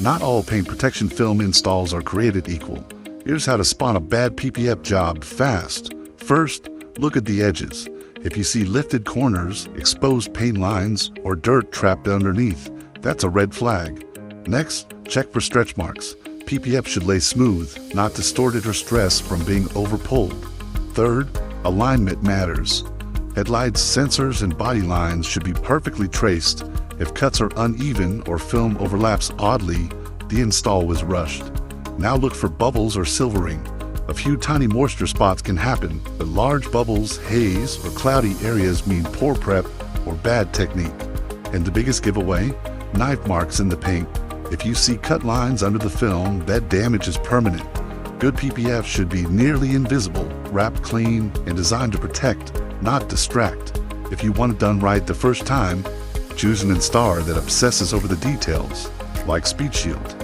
Not all paint protection film installs are created equal. Here's how to spot a bad PPF job fast. First, look at the edges. If you see lifted corners, exposed paint lines, or dirt trapped underneath, that's a red flag. Next, check for stretch marks. PPF should lay smooth, not distorted or stressed from being over-pulled. Third, alignment matters. Headlights, sensors, and body lines should be perfectly traced. If cuts are uneven or film overlaps oddly, the install was rushed. Now look for bubbles or silvering. A few tiny moisture spots can happen, but large bubbles, haze, or cloudy areas mean poor prep or bad technique. And the biggest giveaway? Knife marks in the paint. If you see cut lines under the film, that damage is permanent. Good PPF should be nearly invisible, wrapped clean, and designed to protect, not distract. If you want it done right the first time, choose an installer that obsesses over the details, like Speed Shield.